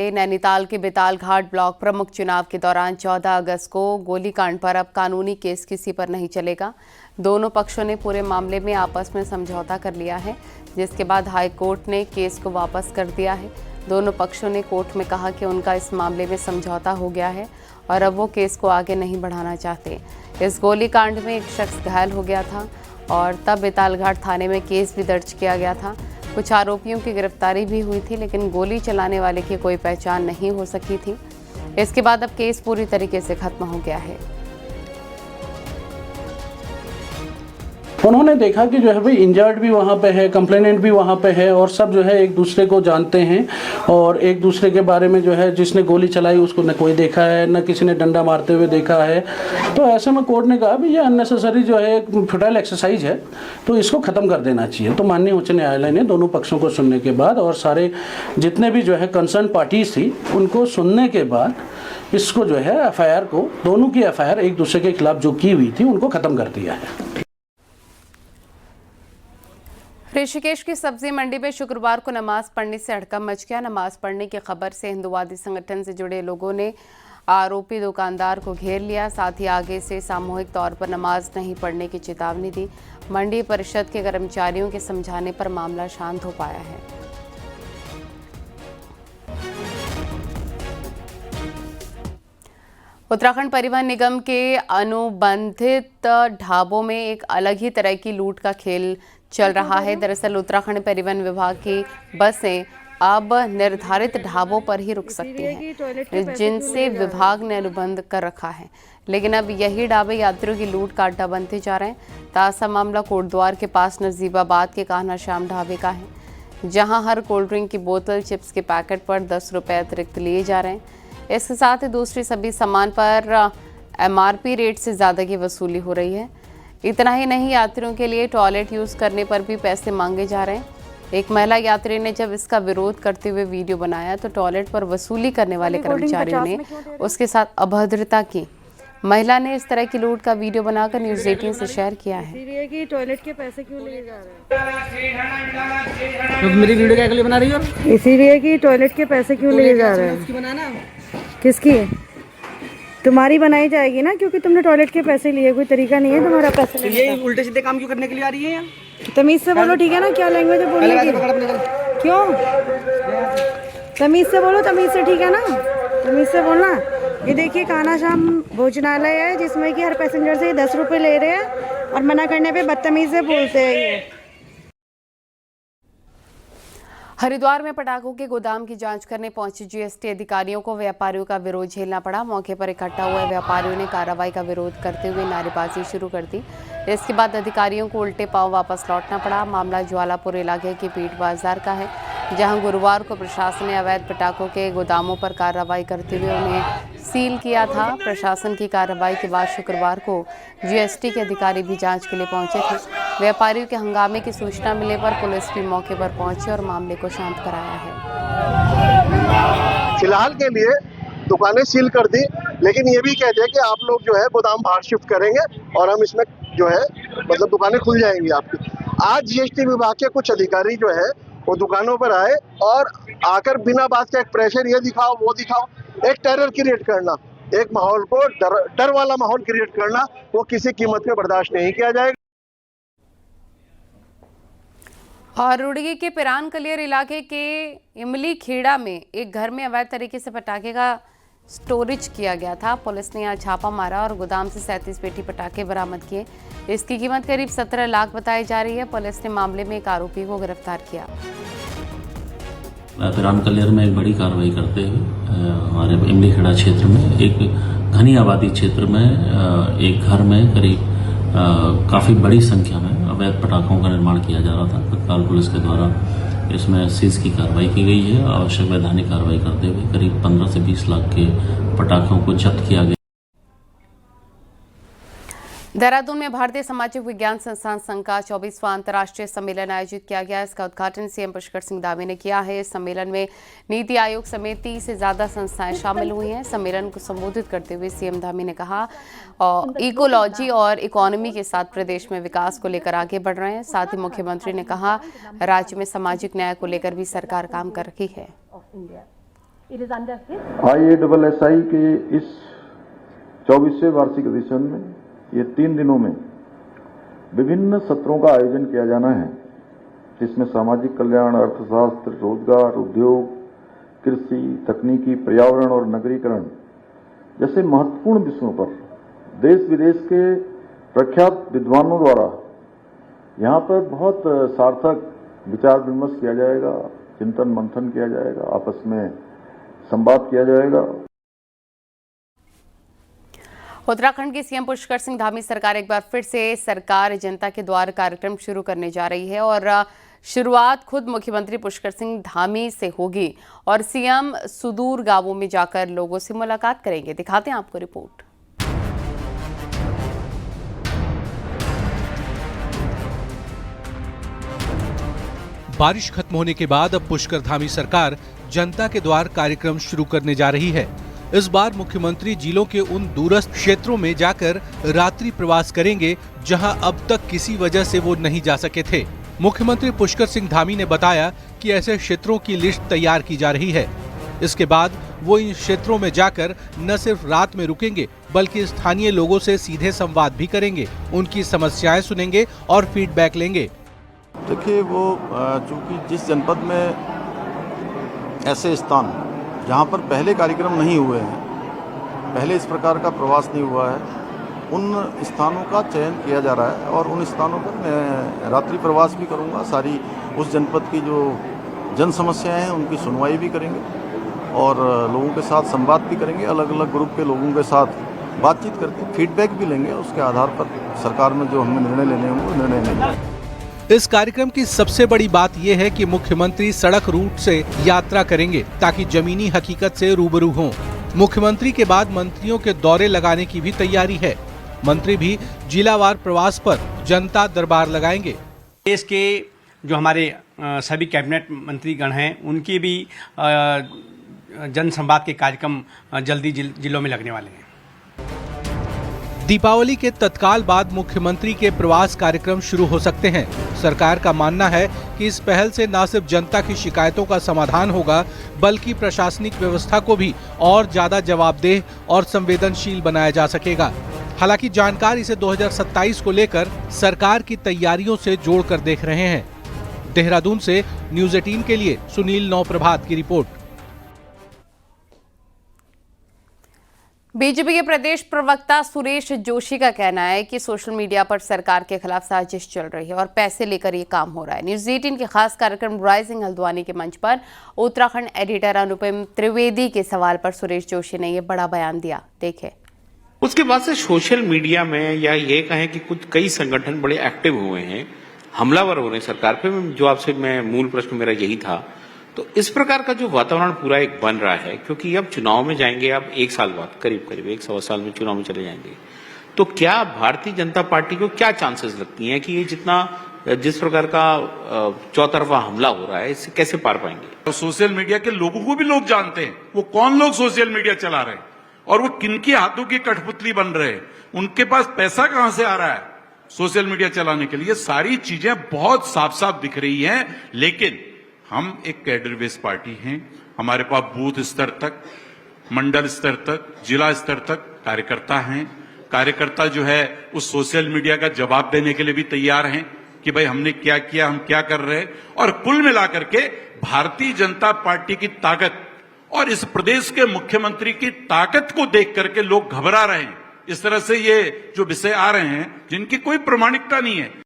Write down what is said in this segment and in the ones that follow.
नैनीताल के बेताल घाट ब्लॉक प्रमुख चुनाव के दौरान 14 अगस्त को गोलीकांड पर अब कानूनी केस किसी पर नहीं चलेगा। दोनों पक्षों ने पूरे मामले में आपस में समझौता कर लिया है, जिसके बाद हाई कोर्ट ने केस को वापस कर दिया है। दोनों पक्षों ने कोर्ट में कहा कि उनका इस मामले में समझौता हो गया है और अब वो केस को आगे नहीं बढ़ाना चाहते। इस गोलीकांड में एक शख्स घायल हो गया था और तब बेताल घाट थाने में केस भी दर्ज किया गया था। कुछ आरोपियों की गिरफ्तारी भी हुई थी, लेकिन गोली चलाने वाले की कोई पहचान नहीं हो सकी थी। इसके बाद अब केस पूरी तरीके से खत्म हो गया है। उन्होंने देखा कि जो है भाई इंजर्ड भी वहाँ पे है, कंप्लेनेंट भी वहाँ पे है और सब जो है एक दूसरे को जानते हैं और एक दूसरे के बारे में जो है जिसने गोली चलाई उसको न कोई देखा है न किसी ने डंडा मारते हुए देखा है। तो ऐसे में कोर्ट ने कहा भी ये अननेसेसरी जो है फुटाइल एक्सरसाइज है, तो इसको ख़त्म कर देना चाहिए। तो माननीय उच्च न्यायालय ने दोनों पक्षों को सुनने के बाद और सारे जितने भी जो है कंसर्न पार्टीज थी उनको सुनने के बाद इसको जो है एफआईआर को, दोनों की एफआईआर एक दूसरे के खिलाफ जो की हुई थी उनको ख़त्म कर दिया है। ऋषिकेश की सब्जी मंडी में शुक्रवार को नमाज पढ़ने से हड़कंप मच गया। नमाज पढ़ने की खबर से हिंदुवादी संगठन से जुड़े लोगों ने आरोपी दुकानदार को घेर लिया, साथ ही आगे से सामूहिक तौर पर नमाज नहीं पढ़ने की चेतावनी दी। मंडी परिषद के कर्मचारियों के समझाने पर मामला शांत हो पाया है। उत्तराखंड परिवहन निगम के अनुबंधित ढाबों में एक अलग ही तरह की लूट का खेल चल रहा है। दरअसल उत्तराखंड परिवहन विभाग की बसें अब निर्धारित ढाबों पर ही रुक सकती हैं, जिनसे विभाग ने अनुबंध कर रखा है। लेकिन अब यही ढाबे यात्रियों की लूट का अड्डा बनते जा रहे हैं। ताज़ा मामला कोटद्वार के पास नजीबाबाद के कान्हा श्याम ढाबे का है, जहां हर कोल्ड ड्रिंक की बोतल, चिप्स के पैकेट पर 10 रुपये अतिरिक्त लिए जा रहे हैं। इसके साथ ही दूसरी सभी सामान पर MRP रेट से ज़्यादा की वसूली हो रही है। इतना ही नहीं, यात्रियों के लिए टॉयलेट यूज़ करने पर भी पैसे मांगे जा रहे हैं। एक महिला यात्री ने जब इसका विरोध करते हुए वीडियो बनाया तो टॉयलेट पर वसूली करने वाले कर्मचारियों ने उसके साथ अभद्रता की। महिला ने इस तरह की लूट का वीडियो बनाकर न्यूज़ 18 से शेयर किया है। कि टॉयलेट के पैसे क्यों लिए जा रहे हैं? तो मेरी वीडियो क्या बना रही हो? इसीलिए कि टॉयलेट के पैसे क्यों लिए जा रहे हैं? किसकी? तुम्हारी बनाई जाएगी ना, क्योंकि तुमने टॉयलेट के पैसे लिए। कोई तरीका नहीं है तुम्हारा पैसे लेने का। ये उल्टे सीधे काम क्यों करने के लिए आ रही है? तमीज से बोलो, ठीक है ना? क्या लैंग्वेज है बोलने की? क्यों? तमीज से बोलो, तमीज से, ठीक है ना? तमीज से बोलना। ये देखिए कान्हा श्याम भोजनालय है, जिसमें कि हर पैसेंजर से 10 रुपये ले रहे हैं और मना करने पे बदतमीज से बोलते हैं ये। हरिद्वार में पटाखों के गोदाम की जांच करने पहुंचे GST अधिकारियों को व्यापारियों का विरोध झेलना पड़ा। मौके पर इकट्ठा हुए व्यापारियों ने कार्रवाई का विरोध करते हुए नारेबाजी शुरू कर दी। इसके बाद अधिकारियों को उल्टे पांव वापस लौटना पड़ा। मामला ज्वालापुर इलाके के पीट बाजार का है, जहां गुरुवार को प्रशासन ने अवैध पटाखों के गोदामों पर कार्रवाई करते हुए उन्हें सील किया था। प्रशासन की कार्रवाई के बाद शुक्रवार को GST के अधिकारी भी जांच के लिए पहुंचे थे। व्यापारियों के हंगामे की सूचना मिलने पर पुलिस भी मौके पर पहुंची और मामले को शांत कराया है। फिलहाल के लिए दुकानें सील कर दी, लेकिन ये भी कहते हैं कि आप लोग जो है गोदाम बाहर शिफ्ट करेंगे और हम इसमें जो है मतलब दुकानें खुल जाएंगी आपकी। आज GST विभाग के कुछ अधिकारी जो है वो दुकानों पर आए और आकर बिना बात का एक प्रेशर, ये दिखाओ वो दिखाओ, एक टेरर क्रिएट करना, एक माहौल को डर वाला माहौल क्रिएट करना, वो किसी कीमत पे बर्दाश्त नहीं किया जाएगा। और रुड़की के पिरान कलियर इलाके के इमली खेड़ा में एक घर में अवैध तरीके से पटाखे का स्टोरेज किया गया था। पुलिस ने यहाँ छापा मारा और गोदाम से 37 पेटी पटाखे बरामद किए। इसकी कीमत करीब 17 लाख बताई जा रही है। पुलिस ने मामले में एक आरोपी को गिरफ्तार किया। पिरान कलियर में एक बड़ी कार्रवाई करते हुए हमारे इमली खेड़ा क्षेत्र में एक घनी आबादी क्षेत्र में एक घर में करीब काफ़ी बड़ी संख्या में अवैध पटाखों का निर्माण किया जा रहा था। तत्काल पुलिस के द्वारा इसमें सीज की कार्रवाई की गई है। आवश्यक वैधानिक कार्रवाई करते हुए करीब 15 से 20 लाख के पटाखों को जब्त किया गया। देहरादून में भारतीय सामाजिक विज्ञान संस्थान संघ का 24वां अंतर्राष्ट्रीय सम्मेलन आयोजित किया गया। इसका उद्घाटन CM पुष्कर सिंह धामी ने किया है। इस सम्मेलन में नीति आयोग समेत 30 से ज्यादा संस्थाएं शामिल हुई हैं। सम्मेलन को संबोधित करते हुए CM धामी ने कहा इकोलॉजी और इकोनॉमी के साथ प्रदेश में विकास को लेकर आगे बढ़ रहे हैं। साथ ही मुख्यमंत्री ने कहा राज्य में सामाजिक न्याय को लेकर भी सरकार काम कर रही है। It is under his IASSI के इस 24वें वार्षिक अधिवेशन में ये 3 दिनों में विभिन्न सत्रों का आयोजन किया जाना है, जिसमें सामाजिक कल्याण, अर्थशास्त्र, रोजगार, उद्योग, कृषि, तकनीकी, पर्यावरण और नगरीकरण जैसे महत्वपूर्ण विषयों पर देश विदेश के प्रख्यात विद्वानों द्वारा यहाँ पर बहुत सार्थक विचार विमर्श किया जाएगा, चिंतन मंथन किया जाएगा, आपस में संवाद किया जाएगा। उत्तराखंड की सीएम पुष्कर सिंह धामी सरकार एक बार फिर से सरकार जनता के द्वार कार्यक्रम शुरू करने जा रही है और शुरुआत खुद मुख्यमंत्री पुष्कर सिंह धामी से होगी और सीएम सुदूर गांवों में जाकर लोगों से मुलाकात करेंगे। दिखाते हैं आपको रिपोर्ट। बारिश खत्म होने के बाद अब पुष्कर धामी सरकार जनता के द्वार कार्यक्रम शुरू करने जा रही है। इस बार मुख्यमंत्री जिलों के उन दूरस्थ क्षेत्रों में जाकर रात्रि प्रवास करेंगे जहां अब तक किसी वजह से वो नहीं जा सके थे। मुख्यमंत्री पुष्कर सिंह धामी ने बताया कि ऐसे क्षेत्रों की लिस्ट तैयार की जा रही है। इसके बाद वो इन क्षेत्रों में जाकर न सिर्फ रात में रुकेंगे बल्कि स्थानीय लोगों से सीधे संवाद भी करेंगे, उनकी समस्याएं सुनेंगे और फीडबैक लेंगे। देखिए, वो चूंकि जिस जनपद में ऐसे स्थान जहाँ पर पहले कार्यक्रम नहीं हुए हैं, पहले इस प्रकार का प्रवास नहीं हुआ है, उन स्थानों का चयन किया जा रहा है और उन स्थानों पर मैं रात्रि प्रवास भी करूँगा। सारी उस जनपद की जो जन समस्याएं हैं उनकी सुनवाई भी करेंगे और लोगों के साथ संवाद भी करेंगे। अलग अलग ग्रुप के लोगों के साथ बातचीत करके फीडबैक भी लेंगे। उसके आधार पर सरकार में जो हमें निर्णय लेने होंगे वो निर्णय लेंगे। इस कार्यक्रम की सबसे बड़ी बात यह है कि मुख्यमंत्री सड़क रूट से यात्रा करेंगे ताकि जमीनी हकीकत से रूबरू हों। मुख्यमंत्री के बाद मंत्रियों के दौरे लगाने की भी तैयारी है। मंत्री भी जिलावार प्रवास पर जनता दरबार लगाएंगे। देश के जो हमारे सभी कैबिनेट मंत्रीगण हैं उनकी भी जन संवाद के कार्यक्रम जल्दी जिलों में लगने वाले हैं। दीपावली के तत्काल बाद मुख्यमंत्री के प्रवास कार्यक्रम शुरू हो सकते हैं। सरकार का मानना है कि इस पहल से न सिर्फ जनता की शिकायतों का समाधान होगा बल्कि प्रशासनिक व्यवस्था को भी और ज्यादा जवाबदेह और संवेदनशील बनाया जा सकेगा। हालांकि जानकार इसे 2027 को लेकर सरकार की तैयारियों से जोड़कर देख रहे हैं। देहरादून से न्यूज़ 18 के लिए सुनील नौप्रभात की रिपोर्ट। बीजेपी के प्रदेश प्रवक्ता सुरेश जोशी का कहना है कि सोशल मीडिया पर सरकार के खिलाफ साजिश चल रही है और पैसे लेकर ये काम हो रहा है। न्यूज़ 18 के खास कार्यक्रम राइजिंग हल्द्वानी के मंच पर उत्तराखंड एडिटर अनुपम त्रिवेदी के सवाल पर सुरेश जोशी ने ये बड़ा बयान दिया। देखें। उसके बाद से सोशल मीडिया में या ये कहें कि कुछ कई संगठन बड़े एक्टिव हुए हैं, हमलावर हो रहे हैं सरकार पे। जो आपसे मैं मूल प्रश्न मेरा यही था, तो इस प्रकार का जो वातावरण पूरा एक बन रहा है, क्योंकि अब चुनाव में जाएंगे, अब 1 साल बाद करीब 1-1.25 साल में चुनाव में चले जाएंगे, तो क्या भारतीय जनता पार्टी को क्या चांसेस लगती हैं कि ये जिस प्रकार का चौतरफा हमला हो रहा है इससे कैसे पार पाएंगे? तो सोशल मीडिया के लोगों को भी लोग जानते हैं, वो कौन लोग सोशल मीडिया चला रहे हैं और वो किनके हाथों की कठपुतली बन रहे हैं, उनके पास पैसा कहां से आ रहा है सोशल मीडिया चलाने के लिए। सारी चीजें बहुत साफ साफ दिख रही हैं। लेकिन हम एक कैडर बेस्ड पार्टी हैं, हमारे पास बूथ स्तर तक, मंडल स्तर तक, जिला स्तर तक कार्यकर्ता हैं। कार्यकर्ता जो है उस सोशल मीडिया का जवाब देने के लिए भी तैयार हैं कि भाई हमने क्या किया, हम क्या कर रहे हैं। और कुल मिलाकर के भारतीय जनता पार्टी की ताकत और इस प्रदेश के मुख्यमंत्री की ताकत को देख करके लोग घबरा रहे हैं। इस तरह से ये जो विषय आ रहे हैं जिनकी कोई प्रमाणिकता नहीं है।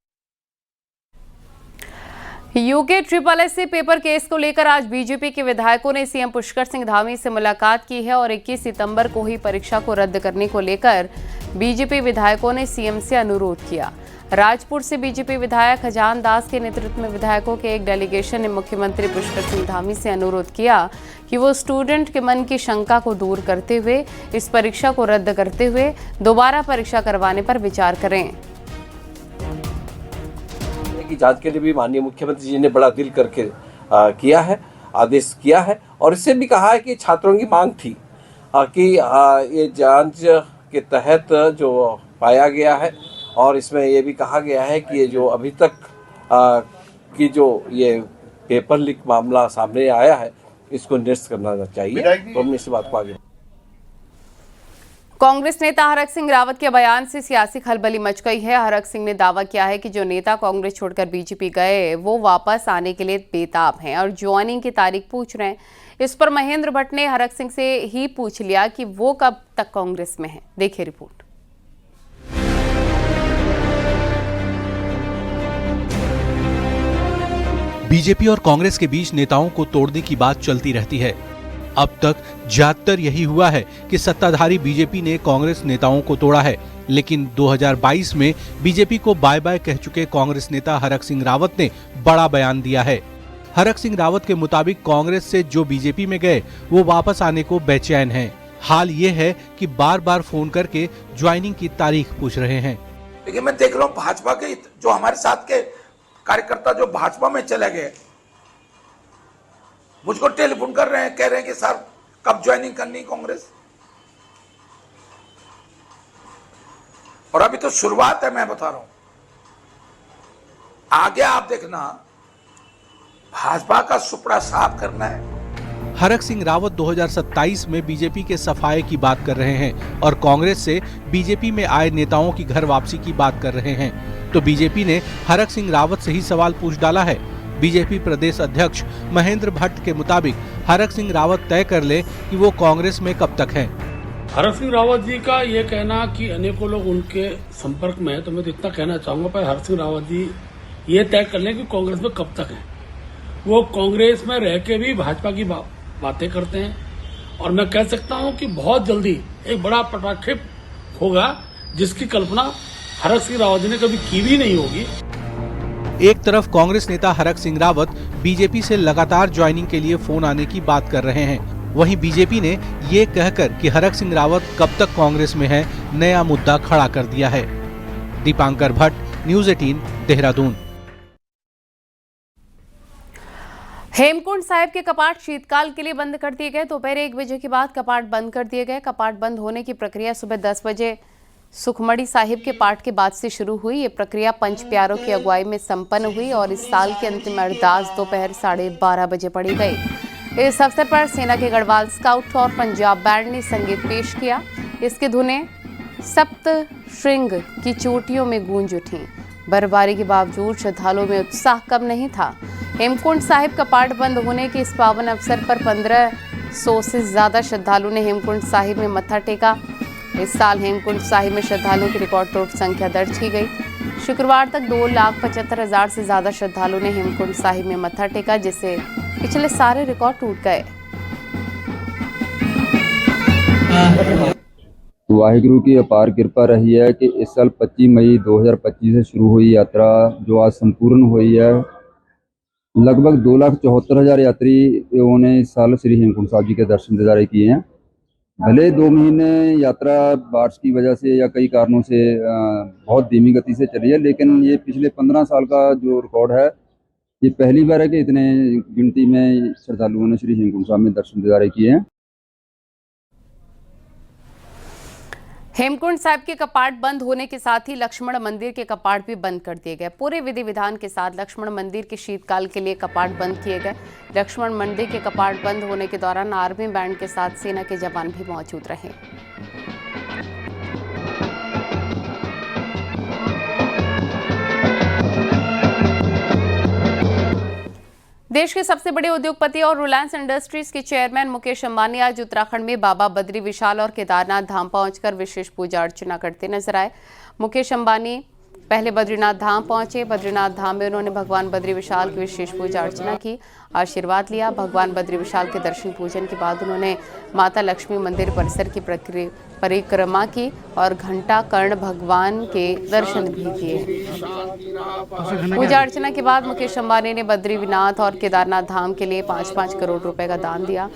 यूके SSS पेपर केस को लेकर आज बीजेपी के विधायकों ने सीएम पुष्कर सिंह धामी से मुलाकात की है और 21 सितंबर को ही परीक्षा को रद्द करने को लेकर बीजेपी विधायकों ने सीएम से अनुरोध किया। राजपुर से बीजेपी विधायक खजान दास के नेतृत्व में विधायकों के एक डेलीगेशन ने मुख्यमंत्री पुष्कर सिंह धामी से अनुरोध किया कि वो स्टूडेंट के मन की शंका को दूर करते हुए इस परीक्षा को रद्द करते हुए दोबारा परीक्षा करवाने पर विचार करें। की जांच के लिए भी माननीय मुख्यमंत्री जी ने बड़ा दिल करके किया है, आदेश किया है और इससे भी कहा है कि छात्रों की मांग थी कि ये जांच के तहत जो पाया गया है और इसमें ये भी कहा गया है कि ये जो अभी तक की जो ये पेपर लीक मामला सामने आया है इसको निरस्त करना चाहिए। तो हमने इस बात को आगे कांग्रेस नेता हरक सिंह रावत के बयान से सियासी खलबली मच गई है। हरक सिंह ने दावा किया है कि जो नेता कांग्रेस छोड़कर बीजेपी गए वो वापस आने के लिए बेताब हैं और ज्वाइनिंग की तारीख पूछ रहे हैं। इस पर महेंद्र भट्ट ने हरक सिंह से ही पूछ लिया कि वो कब तक कांग्रेस में हैं। देखिए रिपोर्ट। बीजेपी और कांग्रेस के बीच नेताओं को तोड़ने की बात चलती रहती है। अब तक ज्यादातर यही हुआ है कि सत्ताधारी बीजेपी ने कांग्रेस नेताओं को तोड़ा है, लेकिन 2022 में बीजेपी को बाय बाय कह चुके कांग्रेस नेता हरक सिंह रावत ने बड़ा बयान दिया है। हरक सिंह रावत के मुताबिक कांग्रेस से जो बीजेपी में गए वो वापस आने को बेचैन हैं। हाल ये है कि बार बार फोन करके ज्वाइनिंग की तारीख पूछ रहे हैं। देखिए, मैं देख रहा हूँ भाजपा के जो हमारे साथ के कार्यकर्ता जो भाजपा में चले गए, मुझको टेलीफोन कर रहे हैं, कह रहे हैं कि सर कब ज्वाइनिंग करनी कांग्रेस। और अभी तो शुरुआत है, मैं बता रहा हूं, आगे आप देखना भाजपा का सुपड़ा साफ करना है। हरक सिंह रावत 2027 में बीजेपी के सफाये की बात कर रहे हैं और कांग्रेस से बीजेपी में आए नेताओं की घर वापसी की बात कर रहे हैं। तो बीजेपी ने हरक सिंह रावत से ही सवाल पूछ डाला है। बीजेपी प्रदेश अध्यक्ष महेंद्र भट्ट के मुताबिक हरक सिंह रावत तय कर ले कि वो कांग्रेस में कब तक हैं। हरक सिंह रावत जी का ये कहना कि अनेकों लोग उनके संपर्क में है, तो मैं तो इतना कहना चाहूंगा पर हरक सिंह रावत जी ये तय कर लें कि कांग्रेस में कब तक हैं। वो कांग्रेस में रह के भी भाजपा की बातें करते हैं और मैं कह सकता हूं कि बहुत जल्दी एक बड़ा पटाक्षेप होगा जिसकी कल्पना हरक सिंह रावत जी ने कभी की भी नहीं होगी। एक तरफ कांग्रेस नेता हरक सिंह रावत बीजेपी से लगातार ज्वाइनिंग के लिए फोन आने की बात कर रहे हैं, वहीं बीजेपी ने ये कहकर कि हरक सिंह रावत कब तक कांग्रेस में है नया मुद्दा खड़ा कर दिया है। दीपांकर भट्ट, न्यूज़ 18, देहरादून। हेमकुंड साहिब के कपाट शीतकाल के लिए बंद कर दिए गए। दोपहर 1 बजे के बाद कपाट बंद कर दिए गए। कपाट बंद होने की प्रक्रिया सुबह 10 बजे सुखमणी साहिब के पाठ के बाद से शुरू हुई। ये प्रक्रिया पंच प्यारों की अगुवाई में संपन्न हुई और इस साल की अंतिम अरदास दोपहर 12:30 बजे पढ़ी गई। इस अवसर पर सेना के गढ़वाल स्काउट और पंजाब बैंड ने संगीत पेश किया। इसकी धुनें सप्त श्रृंग की चोटियों में गूंज उठी। बर्फबारी के बावजूद श्रद्धालुओं में उत्साह कम नहीं था। हेमकुंड साहिब कपाट बंद होने के इस पावन अवसर पर 1500 से ज्यादा श्रद्धालुओं ने हेमकुंड साहिब में मत्था टेका। इस साल हेमकुंड साहिब में श्रद्धालुओं की रिकॉर्ड तोड़ संख्या दर्ज की गई। शुक्रवार तक 2,75,000 से ज्यादा श्रद्धालुओं ने हेमकुंड साहिब में मत्था टेका, जिससे पिछले सारे रिकॉर्ड टूट गए। वाहिगुरु की अपार कृपा रही है कि इस साल 25 मई 2025 से शुरू हुई यात्रा जो आज संपूर्ण हुई है, लगभग 2,74,000 यात्रियों ने इस साल श्री हेमकुंड साहिब जी के दर्शन दीदारे किए हैं। भले 2 महीने यात्रा बारिश की वजह से या कई कारणों से बहुत धीमी गति से चली है, लेकिन ये पिछले 15 साल का जो रिकॉर्ड है, ये पहली बार है कि इतने गिनती में श्रद्धालुओं ने श्री हेमकुंड साहिब में दर्शन दीदारे किए हैं। हेमकुंड साहिब के कपाट बंद होने के साथ ही लक्ष्मण मंदिर के कपाट भी बंद कर दिए गए। पूरे विधि विधान के साथ लक्ष्मण मंदिर के शीतकाल के लिए कपाट बंद किए गए। लक्ष्मण मंदिर के कपाट बंद होने के दौरान आर्मी बैंड के साथ सेना के जवान भी मौजूद रहे। देश के सबसे बड़े उद्योगपति और रिलायंस इंडस्ट्रीज के चेयरमैन मुकेश अंबानी आज उत्तराखंड में बाबा बद्री विशाल और केदारनाथ धाम पहुंचकर विशेष पूजा अर्चना करते नजर आए। मुकेश अंबानी पहले बद्रीनाथ धाम पहुंचे। बद्रीनाथ धाम में उन्होंने भगवान बद्री विशाल की विशेष पूजा अर्चना की, आशीर्वाद लिया। भगवान बद्री विशाल के दर्शन पूजन के बाद उन्होंने माता लक्ष्मी मंदिर परिसर की परिक्रमा की और घंटा कर्ण भगवान के दर्शन भी किए। पूजा अर्चना के बाद मुकेश अंबानी ने बद्रीनाथ और केदारनाथ धाम के लिए 5-5 करोड़ रुपए का दान दिया।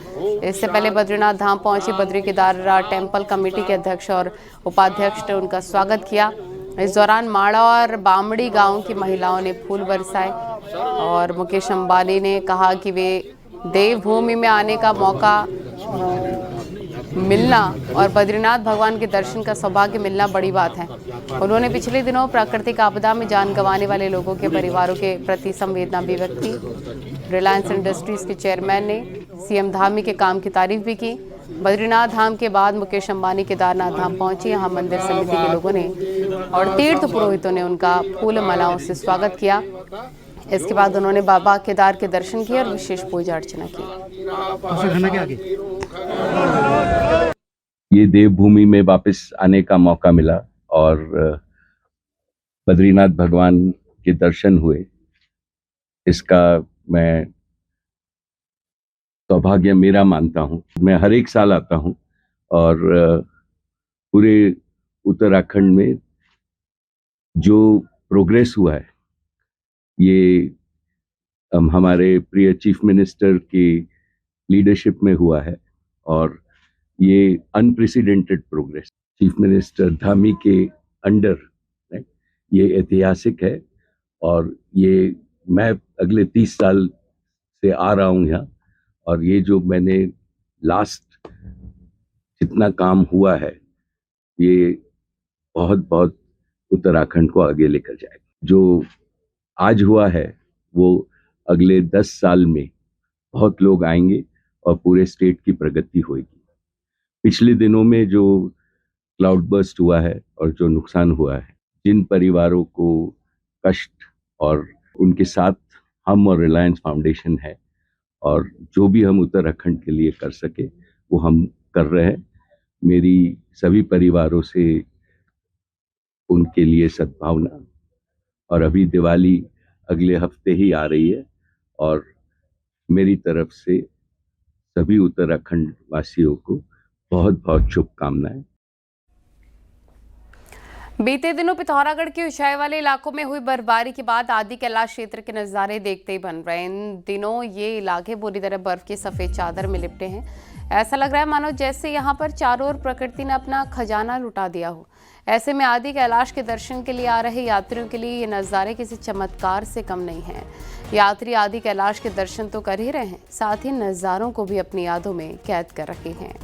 इससे पहले बद्रीनाथ धाम पहुंची बद्री केदार टेम्पल कमेटी के अध्यक्ष और उपाध्यक्ष ने उनका स्वागत किया। इस दौरान माड़ा और बामड़ी गांव की महिलाओं ने फूल बरसाए और मुकेश अंबानी ने कहा कि वे देवभूमि में आने का मौका मिलना और बद्रीनाथ भगवान के दर्शन का सौभाग्य मिलना बड़ी बात है। उन्होंने पिछले दिनों प्राकृतिक आपदा में जान गंवाने वाले लोगों के परिवारों के प्रति संवेदना भी व्यक्त की। रिलायंस इंडस्ट्रीज के चेयरमैन ने सीएम धामी के काम की तारीफ भी की। बद्रीनाथ धाम के बाद मुकेश अंबानी केदारनाथ धाम पहुंचे। यहाँ मंदिर समिति के लोगों ने और तीर्थ पुरोहितों ने उनका फूल मालाओं से स्वागत किया। इसके बाद उन्होंने बाबा केदार के दर्शन किए और विशेष पूजा अर्चना की। ये देवभूमि में वापस आने का मौका मिला और बद्रीनाथ भगवान के दर्शन हुए, इसका मैं सौभाग्य मेरा मानता हूँ। मैं हर एक साल आता हूँ और पूरे उत्तराखंड में जो प्रोग्रेस हुआ है ये हमारे प्रिय चीफ मिनिस्टर की लीडरशिप में हुआ है और ये unprecedented progress chief minister Dhami के अंडर ये ऐतिहासिक है। और ये मैं अगले 30 साल से आ रहा हूँ यहाँ और ये जो मैंने लास्ट जितना काम हुआ है ये बहुत बहुत उत्तराखंड को आगे लेकर जाएगा। जो आज हुआ है वो अगले 10 साल में बहुत लोग आएंगे और पूरे स्टेट की प्रगति होगी। पिछले दिनों में जो क्लाउड बर्स्ट हुआ है और जो नुकसान हुआ है, जिन परिवारों को कष्ट, और उनके साथ हम और रिलायंस फाउंडेशन है और जो भी हम उत्तराखंड के लिए कर सके वो हम कर रहे हैं। मेरी सभी परिवारों से उनके लिए सद्भावना। और अभी दिवाली अगले हफ्ते ही आ रही है और मेरी तरफ से सभी उत्तराखंड वासियों को बहुत बहुत शुभकामनाएं। बीते दिनों पिथौरागढ़ के ऊंचाई वाले इलाकों में हुई बर्फबारी के बाद आदि कैलाश क्षेत्र के नज़ारे देखते ही बन रहे हैं। इन दिनों ये इलाके बुरी तरह बर्फ की सफ़ेद चादर में लिपटे हैं। ऐसा लग रहा है मानो जैसे यहाँ पर चारों ओर प्रकृति ने अपना खजाना लुटा दिया हो। ऐसे में आदि कैलाश के दर्शन के लिए आ रहे यात्रियों के लिए ये नज़ारे किसी चमत्कार से कम नहीं हैं। यात्री आदि कैलाश के दर्शन तो कर ही रहे हैं, साथ ही नज़ारों को भी अपनी यादों में कैद कर रखे हैं।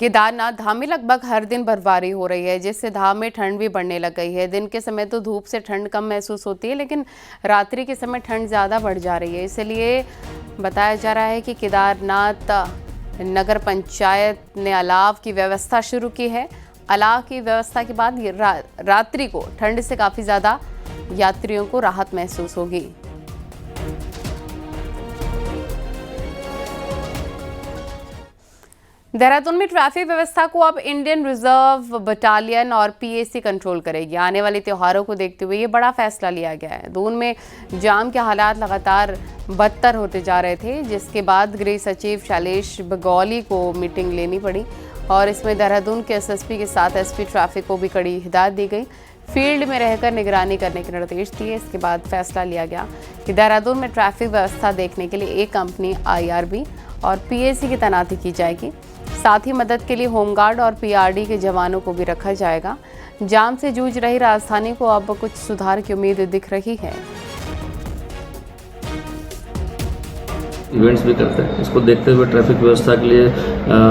केदारनाथ धाम में लगभग हर दिन बर्फबारी हो रही है, जिससे धाम में ठंड भी बढ़ने लग गई है। दिन के समय तो धूप से ठंड कम महसूस होती है, लेकिन रात्रि के समय ठंड ज़्यादा बढ़ जा रही है। इसलिए बताया जा रहा है कि केदारनाथ नगर पंचायत ने अलाव की व्यवस्था शुरू की है। अलाव की व्यवस्था के बाद रात्रि को ठंड से काफ़ी ज़्यादा यात्रियों को राहत महसूस होगी। देहरादून में ट्रैफिक व्यवस्था को अब इंडियन रिजर्व बटालियन और पीएसी कंट्रोल करेगी। आने वाले त्योहारों को देखते हुए ये बड़ा फैसला लिया गया है। दून में जाम के हालात लगातार बदतर होते जा रहे थे, जिसके बाद गृह सचिव शैलेश बगौली को मीटिंग लेनी पड़ी और इसमें देहरादून के एसएसपी के साथ एसपी ट्रैफिक को भी कड़ी हिदायत दी गई। फील्ड में रहकर निगरानी करने के निर्देश दिए। इसके बाद फैसला लिया गया कि देहरादून में ट्रैफिक व्यवस्था देखने के लिए एक कंपनी आईआरबी और पीएसी की तैनाती की जाएगी। साथ ही मदद के लिए होमगार्ड और पीआरडी के जवानों को भी रखा जाएगा। जाम से जूझ रही राजधानी को अब कुछ सुधार की उम्मीद दिख रही है। इवेंट्स भी करते हैं। इसको देखते हुए ट्रैफिक व्यवस्था के लिए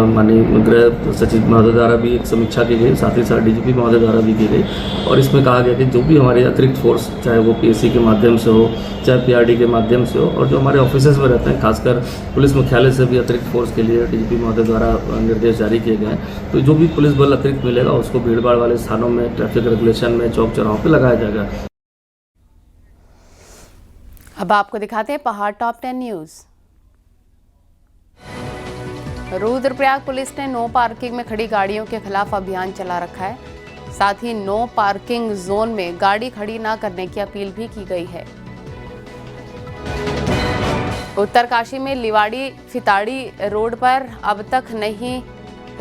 माननीय गृह सचिव महोदय द्वारा भी एक समीक्षा की गई, साथ ही साथ डीजीपी महोदय द्वारा भी की गई और इसमें कहा गया कि जो भी हमारे अतिरिक्त फोर्स, चाहे वो पीएससी के माध्यम से हो, चाहे पीआरडी के माध्यम से हो, और जो हमारे ऑफिसेज में रहते हैं, खासकर पुलिस मुख्यालय से भी अतिरिक्त फोर्स के लिए डीजीपी महोदय द्वारा निर्देश जारी किए गए हैं। तो जो भी पुलिस बल अतिरिक्त मिलेगा उसको भीड़भाड़ वाले स्थानों में, ट्रैफिक रेगुलेशन में, चौक चौराहों पर लगाया जाएगा। अब आपको दिखाते हैं पहाड़ टॉप 10 न्यूज़। रुद्रप्रयाग पुलिस ने नो पार्किंग में खड़ी गाड़ियों के खिलाफ अभियान चला रखा है। साथ ही नो पार्किंग जोन में गाड़ी खड़ी न करने की अपील भी की गई है। उत्तरकाशी में लिवाड़ी फिताड़ी रोड पर अब तक नहीं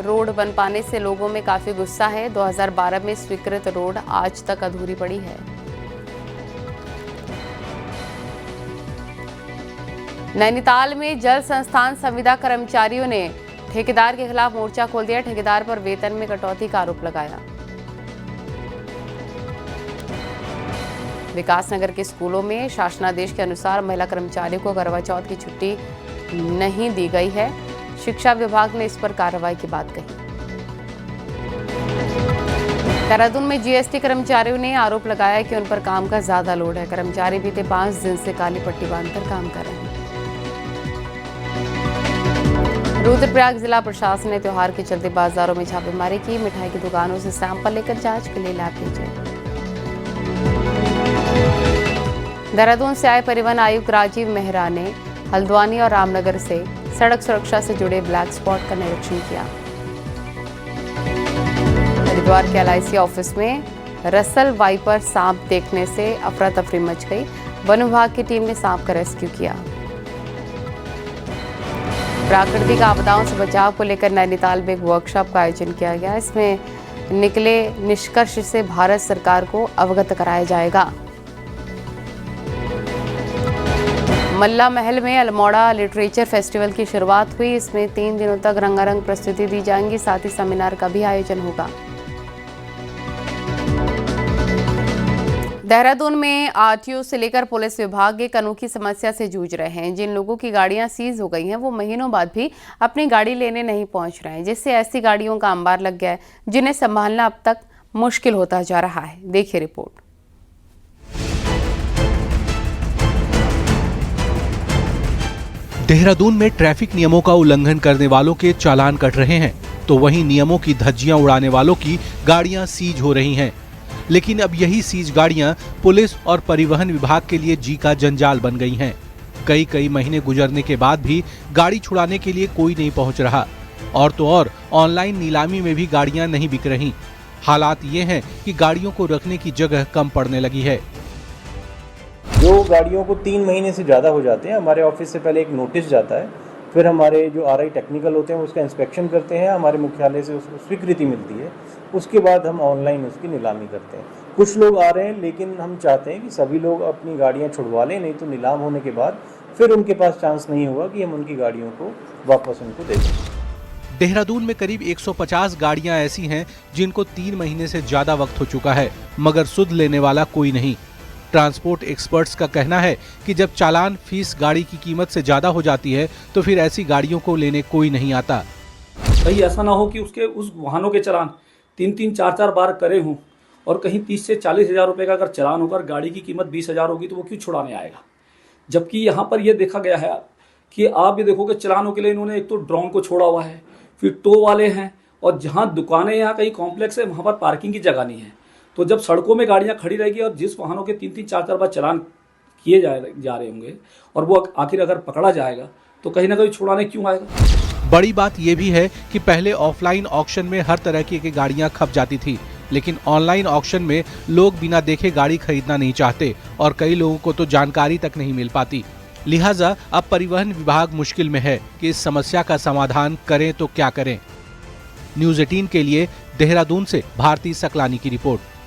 रोड बन पाने से लोगों में काफी गुस्सा है। 2012 में स्वीकृत रोड आज तक अधूरी पड़ी है। नैनीताल में जल संस्थान संविदा कर्मचारियों ने ठेकेदार के खिलाफ मोर्चा खोल दिया। ठेकेदार पर वेतन में कटौती का आरोप लगाया। विकासनगर के स्कूलों में शासनादेश के अनुसार महिला कर्मचारियों को करवा चौथ की छुट्टी नहीं दी गई है। शिक्षा विभाग ने इस पर कार्रवाई की बात कही। देहरादून में जीएसटी कर्मचारियों ने आरोप लगाया कि उन पर काम का ज्यादा लोड है। कर्मचारी बीते 5 दिन से काली पट्टी बांधकर काम कर रहे हैं। रुद्रप्रयाग जिला प्रशासन ने त्योहार के चलते बाजारों में छापेमारी की। मिठाई की दुकानों से सैंपल लेकर जांच के लिए लैब भेजे। देहरादून से आए परिवहन आयुक्त राजीव मेहरा ने हल्द्वानी और रामनगर से सड़क सुरक्षा से जुड़े ब्लैक स्पॉट का निरीक्षण किया। हरिद्वार के LIC ऑफिस में रसल वाइपर सांप देखने से अफरा तफरी मच गई। वन विभाग की टीम ने सांप का रेस्क्यू किया। प्राकृतिक आपदाओं से बचाव को लेकर नैनीताल में एक वर्कशॉप का आयोजन किया गया। इसमें निकले निष्कर्ष से भारत सरकार को अवगत कराया जाएगा। मल्ला महल में अल्मोड़ा लिटरेचर फेस्टिवल की शुरुआत हुई। इसमें 3 दिनों तक रंगारंग प्रस्तुति दी जाएंगी। साथ ही सेमिनार का भी आयोजन होगा। देहरादून में RTO से लेकर पुलिस विभाग एक अनोखी समस्या से जूझ रहे हैं। जिन लोगों की गाड़ियां सीज हो गई हैं वो महीनों बाद भी अपनी गाड़ी लेने नहीं पहुंच रहे हैं, जिससे ऐसी गाड़ियों का अंबार लग गया है जिन्हें संभालना अब तक मुश्किल होता जा रहा है। देखिए रिपोर्ट। देहरादून में ट्रैफिक नियमों का उल्लंघन करने वालों के चालान कट रहे हैं, तो वहीं नियमों की धज्जियां उड़ाने वालों की गाड़ियां सीज हो रही हैं। लेकिन अब यही सीज गाड़ियां पुलिस और परिवहन विभाग के लिए जी का जंजाल बन गई हैं। कई महीने गुजरने के बाद भी गाड़ी छुड़ाने के लिए कोई नहीं पहुंच रहा, और तो और ऑनलाइन नीलामी में भी गाड़ियां नहीं बिक रही। हालात ये हैं कि गाड़ियों को रखने की जगह कम पड़ने लगी है। जो गाड़ियों को 3 महीने से ज़्यादा हो जाते हैं, हमारे ऑफिस से पहले एक नोटिस जाता है, फिर हमारे जो RI टेक्निकल होते हैं उसका इंस्पेक्शन करते हैं, हमारे मुख्यालय से उसको स्वीकृति मिलती है, उसके बाद हम ऑनलाइन उसकी नीलामी करते हैं। कुछ लोग आ रहे हैं, लेकिन हम चाहते हैं कि सभी लोग अपनी गाड़ियां छुड़वा लें, नहीं तो नीलाम होने के बाद फिर उनके पास चांस नहीं होगा कि हम उनकी गाड़ियों को वापस उनको दे दें। देहरादून में करीब 150 गाड़ियां ऐसी हैं जिनको 3 महीने से ज्यादा वक्त हो चुका है, मगर सुध लेने वाला कोई नहीं। ट्रांसपोर्ट एक्सपर्ट्स का कहना है कि जब चालान फीस गाड़ी की कीमत से ज्यादा हो जाती है तो फिर ऐसी गाड़ियों को लेने कोई नहीं आता। भाई ऐसा ना हो कि उस वाहनों के चालान 3-3, 4-4 बार करे हों और कहीं 30 से 40 हज़ार रुपये का अगर चालान होकर गाड़ी की कीमत 20,000 होगी तो वो क्यों छुड़ाने आएगा। जबकि यहाँ पर ये देखा गया है कि आप ये देखोगे चालानों के लिए इन्होंने एक तो ड्रोन को छोड़ा हुआ है, फिर टो वाले हैं, और जहाँ दुकानें यहाँ कहीं कॉम्प्लेक्स है वहाँ पर पार्किंग की जगह नहीं है। तो जब सड़कों में गाड़ियाँ खड़ी रहेगी और जिस वाहनों के 3-3, 4-4 बार चालान किए जा रहे होंगे और वो आखिर अगर पकड़ा जाएगा तो कहीं ना कहीं छुड़ाने क्यों आएगा। बड़ी बात यह भी है कि पहले ऑफलाइन ऑक्शन में हर तरह की गाड़ियां खप जाती थी, लेकिन ऑनलाइन ऑक्शन में लोग बिना देखे गाड़ी खरीदना नहीं चाहते और कई लोगों को तो जानकारी तक नहीं मिल पाती। लिहाजा अब परिवहन विभाग मुश्किल में है कि इस समस्या का समाधान करें तो क्या करें। न्यूज़ 18 के लिए देहरादून से भारती सकलानी की रिपोर्ट।